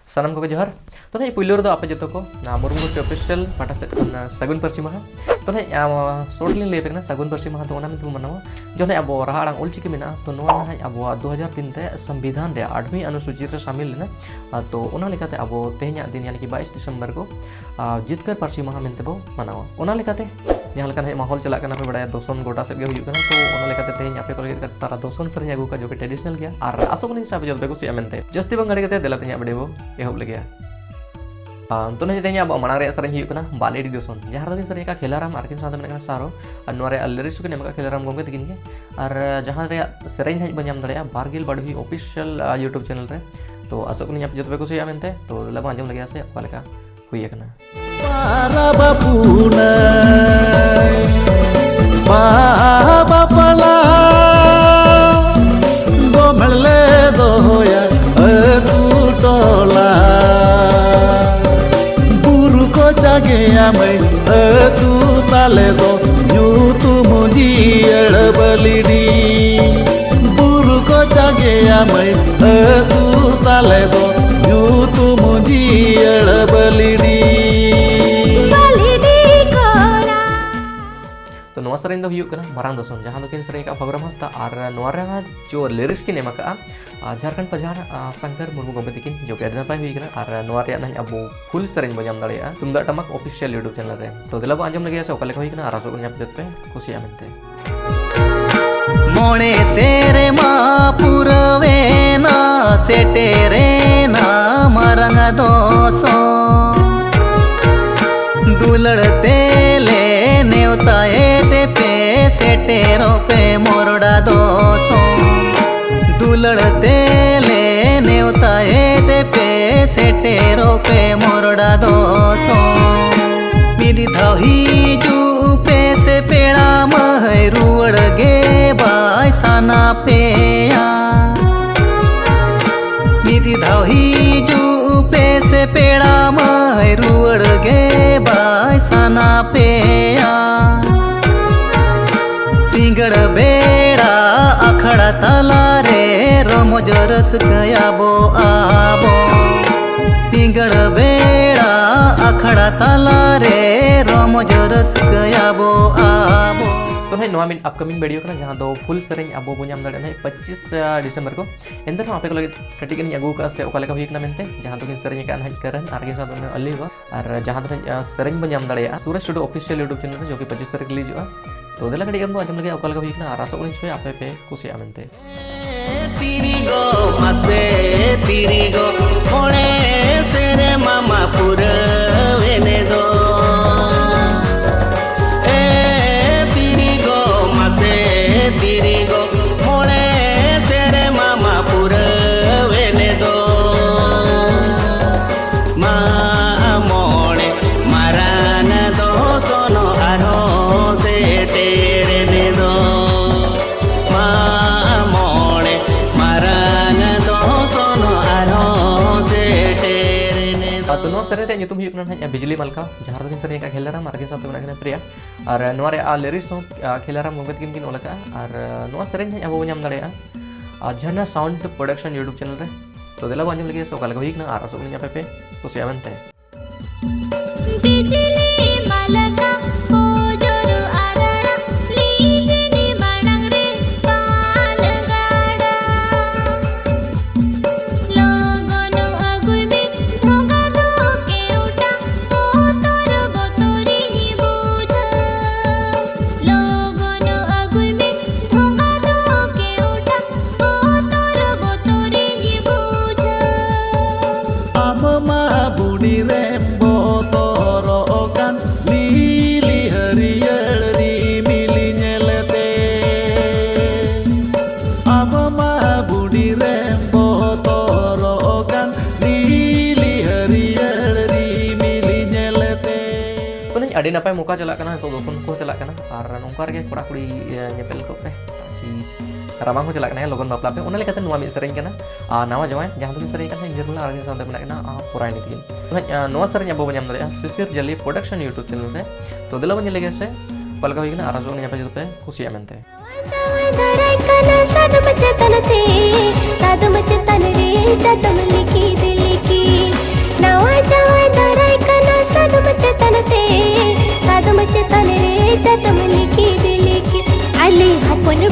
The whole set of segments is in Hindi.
सानम को जोहार तो ना पुलर दो आप जो को ना मुरुमुगुट्टी ऑफिशियल पाटा से सगुन परसी माहा तो ना शॉर्टली ले पेना सगुन परसी माहा तो ओना में मनावा जो ना अब रहा ऑलचिकी में तो नोआ अब 2003 ते संविधान रे 8वीं अनुसूची रे शामिल लेना तो ओना लेकाते अब तेहना दिन यानी कि 22 दिसंबर को जितकर परसी माहा मेनते बो मनावा ओना लेकाते जहाँ लेका माहौल चला पे बड़ा दोसन गोटा से हुई तो ओना लेकाते तेहन आपे को लगे तारा दोसन सर अगू का जो कि ट्रेडिशनल गया और आसो हिसाब जो बेको से मेनते जस्ती बंग गड़ी कते देला तेहन बड़े बो एहब लगे तो ना तेहन अब मांग रे सर हुई बालेडी दोसन जहाँ दिन सर का खेलाराम और किन साथ में सारो और लिरिक्स को नेमका खेलाराम गोंगे तकिन के और जहाँ रे सेरेन हज बन दड़िया बारगिल बड़वी ऑफिशियल यूट्यूब चैनल रे तो आसो को आप जो बेको से मेनते तो लब आंजम लगे से ओका हुई कना para bapuna bapala gomle doya atu tola buru ko jage amai atu tale do yutu muji balidi buru ko jage amai atu tale do yutu muji balidi तो नवा सरें दो हुयुक कना मारांग दोसन जहां दोकिन सरें का प्रोग्राम हस्ता और नवा रे जो लिरिक्स की नेमका झारखंड पजार शंकर मुर्मू गोबे तकिन जो के अदना पाई हुई कना और नवा रे ना अब फुल सरें बजाम दड़िया तुमदा टमक ऑफिशियल यूट्यूब चैनल रे तो दिला आंजम लगे से ओकले हुई कना और आसो न्याप जत पे खुशिया मेनते मोणे सेरे मा पुरवे ना सेटेरे ना मारंग दोसो दुलड़ते ले नेवता एटे पे सेटेरो पे मोरडा दोसो दुलड़ते ले नेवता एटे पे सेटेरो पे मोरडा दोसो मेरी धाही जू पे से पेड़ा मह रुड़ गे बाय साना पे मेरी धाही जू पे से पेड़ा मह रुड़ गे बाय साना पे सिंगड़ बेड़ा अखड़ा तला रे रोमोज रस गया बो आबो सिंगड़ बेड़ा अखड़ा तला रे रोमोज रस गया बो आबो तो ना नवा मिन अपकमिंग वीडियो कना जहां दो फुल सरें अब बो नाम दड़े 25 दिसंबर को एंदर हम आपे को लगे कटी कनी अगू का से ओका लेका हुई कना मेनते जहां तो सरें का हज करन आर के साथ में अली और जहां तो सरें बन नाम दड़े सूरज स्टूडियो ऑफिशियल यूट्यूब चैनल जो कि 25 तारीख रिलीज हुआ तो देला कटी हम आजम लगे ओका लेका हुई कना और आसो पे आपे पे खुशी आमेनते तिरिगो मासे तिरिगो मोणे तेरे मामा पुरवेने दो तिरिगो मोणे तेरे मामा पुरवेने दो मा मोणे मारान दो सोनो आरो से तेरे दो मा मोणे मारान दो सोनो आरो से तेरे दो तो नो सरे रे तुम हुई बिजली मलका जहां दिन सरे का खेलाराम मार्गे साथ में प्रिया और नवा रे लिरिक्स खेलाराम गोंगे तकिन किन ओलका और नवा सरे अब नाम दड़िया झरना साउंड प्रोडक्शन यूट्यूब चैनल रे तो दिला आंजम लगे सोका लगे हुई ना और आसो पे पे खुशी आमेनते बिजली मलका ओ जोरो आरड़ा लीजनी मानंग रे पालगाड़ा लोगनो अगुई में धोगा दो के उठा ओ तोर बतोरी बुझा लोगनो अगुई में धोगा दो के उठा ओ तोर बतोरी बुझा am ma budi rembo toro kan lili hariyar ri mili nyelete am ma budi rembo toro kan lili hariyar ri mili nyelete तो नहीं अड़ी नपाय मौका चला कना तो दोस्तों को चला कना और नौका रे कोड़ा कुड़ी नेपेल को पे रामांग को चला कना लोगन बापला पे उन्हें लेकर नवा मिल सरें कना नवा जवान जहां तो सरें कना निर्मला आगे साथ में कना पुराई नहीं थी तो नवा सरें अब बन दड़े सिसिर जली प्रोडक्शन यूट्यूब चैनल से तो दिला बन लेगे से पलका हुई कना आरासो ने पे जते खुशी आमेनते साधु मचतन रे जतम लिखी दिल की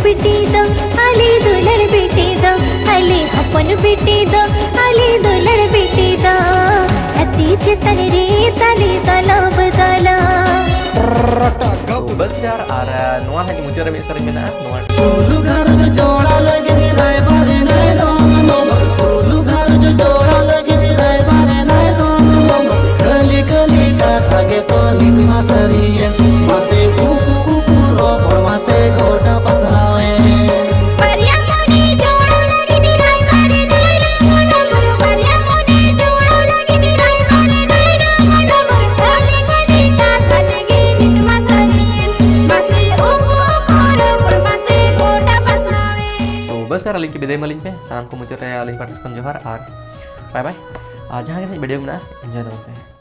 बेटी दो आली दुलड़ बेटी दो आली हपन बेटी दो आली दुलड़ बेटी दो हती चेतन रे ताली तलब दला तो बस यार और नोआ हाई मुझे रमी सर में ना नोआ सोलू घर जो जोड़ा लगे नी राय बारे नाय रोम नोम सोलू घर जो जोड़ा लगे नी राय बारे नाय रोम नोम गली गली का थागे तो निमा सरिये मासे कुकु रो पर मासे गोटा पसरावे परिया मोने जोड़ा लगी नी राय बारे नाय रोम नोम परिया मोने जोड़ा लगी नी राय बारे नाय रोम नोम गली गली का थागे निमा सरिये मासे ओको रो पर मासे गोटा पसरावे तो बस यार अलिंग की विदाई मलिंग पे साम को मुझे अलिंग पार्टिसिपेंट जोहार और बाय बाय जहाँ वीडियो में ना एंजॉय दो पे